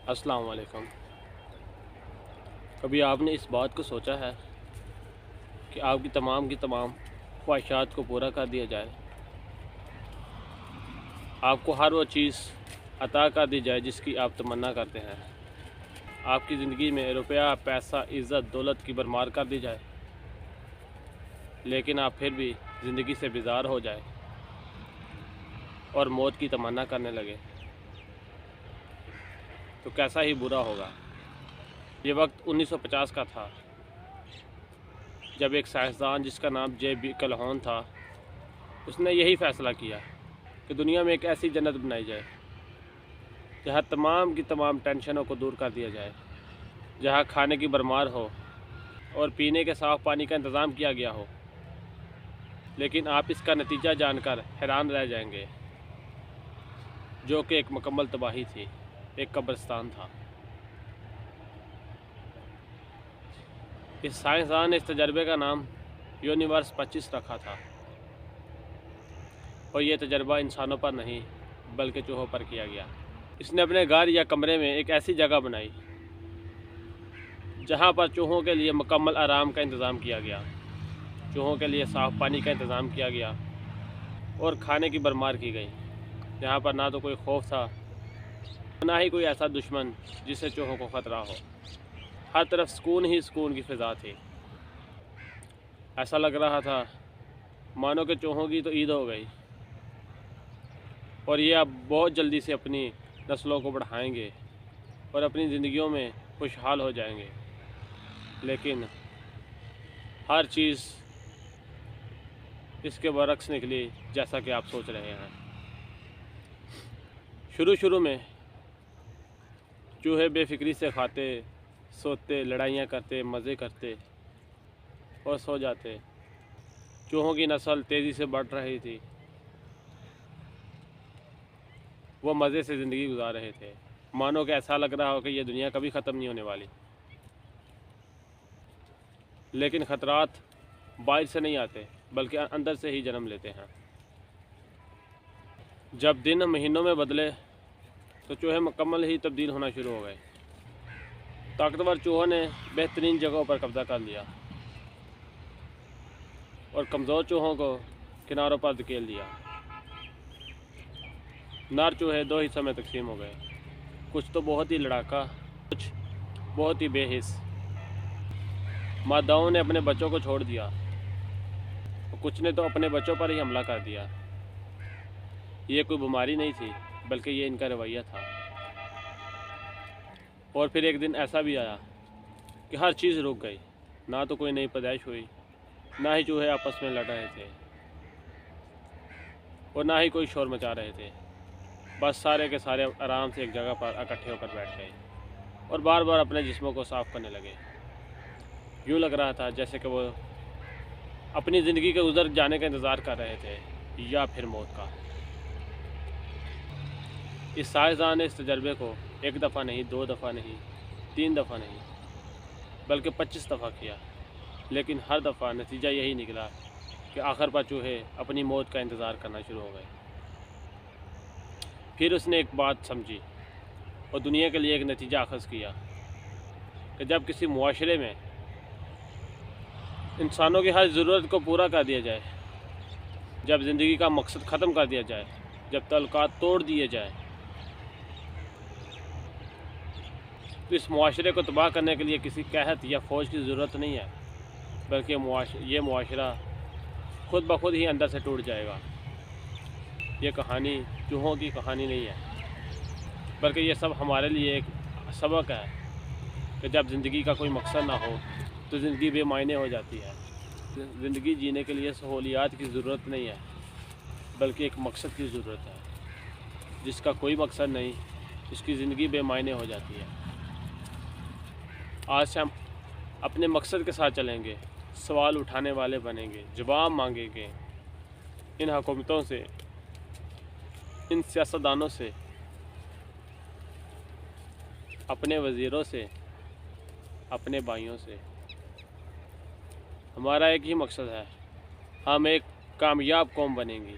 السلام علیکم۔ کبھی آپ نے اس بات کو سوچا ہے کہ آپ کی تمام خواہشات کو پورا کر دیا جائے؟ آپ کو ہر وہ چیز عطا کر دی جائے جس کی آپ تمنا کرتے ہیں؟ آپ کی زندگی میں روپیہ، پیسہ، عزت، دولت کی بھرمار کر دی جائے، لیکن آپ پھر بھی زندگی سے بیزار ہو جائے اور موت کی تمنا کرنے لگے تو کیسا ہی برا ہوگا۔ یہ وقت 1950 کا تھا، جب ایک سائنسدان جس کا نام جے بی کلہون تھا، اس نے یہی فیصلہ کیا کہ دنیا میں ایک ایسی جنت بنائی جائے جہاں تمام کی تمام ٹینشنوں کو دور کر دیا جائے، جہاں کھانے کی بھرمار ہو اور پینے کے صاف پانی کا انتظام کیا گیا ہو۔ لیکن آپ اس کا نتیجہ جان کر حیران رہ جائیں گے، جو کہ ایک مکمل تباہی تھی، ایک قبرستان تھا۔ اس سائنسدان نے اس تجربے کا نام یونیورس 25 رکھا تھا، اور یہ تجربہ انسانوں پر نہیں بلکہ چوہوں پر کیا گیا۔ اس نے اپنے گھر یا کمرے میں ایک ایسی جگہ بنائی جہاں پر چوہوں کے لیے مکمل آرام کا انتظام کیا گیا، چوہوں کے لیے صاف پانی کا انتظام کیا گیا اور کھانے کی بھرمار کی گئی، جہاں پر نہ تو کوئی خوف تھا، نہ ہی کوئی ایسا دشمن جس سے چوہوں کو خطرہ ہو۔ ہر طرف سکون ہی سکون کی فضا تھی۔ ایسا لگ رہا تھا مانو کہ چوہوں کی تو عید ہو گئی اور یہ اب بہت جلدی سے اپنی نسلوں کو بڑھائیں گے اور اپنی زندگیوں میں خوشحال ہو جائیں گے۔ لیکن ہر چیز اس کے برعکس نکلی، جیسا کہ آپ سوچ رہے ہیں۔ شروع میں چوہے بے فکری سے کھاتے، سوتے، لڑائیاں کرتے، مزے کرتے اور سو جاتے۔ چوہوں کی نسل تیزی سے بڑھ رہی تھی، وہ مزے سے زندگی گزار رہے تھے، مانو کہ ایسا لگ رہا ہو کہ یہ دنیا کبھی ختم نہیں ہونے والی۔ لیکن خطرات باہر سے نہیں آتے بلکہ اندر سے ہی جنم لیتے ہیں۔ جب دن مہینوں میں بدلے تو چوہے مکمل ہی تبدیل ہونا شروع ہو گئے۔ طاقتور چوہوں نے بہترین جگہوں پر قبضہ کر لیا اور کمزور چوہوں کو کناروں پر دھکیل دیا۔ نر چوہے دو حصوں میں تقسیم ہو گئے، کچھ تو بہت ہی لڑاکا، کچھ بہت ہی بے حس۔ ماداؤں نے اپنے بچوں کو چھوڑ دیا اور کچھ نے تو اپنے بچوں پر ہی حملہ کر دیا۔ یہ کوئی بیماری نہیں تھی بلکہ یہ ان کا رویہ تھا۔ اور پھر ایک دن ایسا بھی آیا کہ ہر چیز رک گئی، نہ تو کوئی نئی پیدائش ہوئی، نہ ہی چوہے آپس میں لڑ رہے تھے اور نہ ہی کوئی شور مچا رہے تھے۔ بس سارے کے سارے آرام سے ایک جگہ پر اکٹھے ہو کر بیٹھ گئے اور بار بار اپنے جسموں کو صاف کرنے لگے۔ یوں لگ رہا تھا جیسے کہ وہ اپنی زندگی کے گزر جانے کا انتظار کر رہے تھے یا پھر موت کا۔ اس سائنسدان نے اس تجربے کو ایک دفعہ نہیں، 2 دفعہ نہیں، 3 دفعہ نہیں بلکہ 25 دفعہ کیا، لیکن ہر دفعہ نتیجہ یہی نکلا کہ آخر پر چوہے اپنی موت کا انتظار کرنا شروع ہو گئے۔ پھر اس نے ایک بات سمجھی اور دنیا کے لیے ایک نتیجہ اخذ کیا کہ جب کسی معاشرے میں انسانوں کی ہر ضرورت کو پورا کر دیا جائے، جب زندگی کا مقصد ختم کر دیا جائے، جب تعلقات توڑ دیے جائیں، تو اس معاشرے کو تباہ کرنے کے لیے کسی قحط یا فوج کی ضرورت نہیں ہے، بلکہ یہ معاشرہ خود بخود ہی اندر سے ٹوٹ جائے گا۔ یہ کہانی چوہوں کی کہانی نہیں ہے، بلکہ یہ سب ہمارے لیے ایک سبق ہے کہ جب زندگی کا کوئی مقصد نہ ہو تو زندگی بے معنی ہو جاتی ہے۔ زندگی جینے کے لیے سہولیات کی ضرورت نہیں ہے بلکہ ایک مقصد کی ضرورت ہے۔ جس کا کوئی مقصد نہیں، اس کی زندگی بے معنی ہو جاتی ہے۔ آج سے ہم اپنے مقصد کے ساتھ چلیں گے، سوال اٹھانے والے بنیں گے، جواب مانگیں گے ان حکومتوں سے، ان سیاستدانوں سے، اپنے وزیروں سے، اپنے بھائیوں سے۔ ہمارا ایک ہی مقصد ہے، ہم ایک کامیاب قوم بنیں گے۔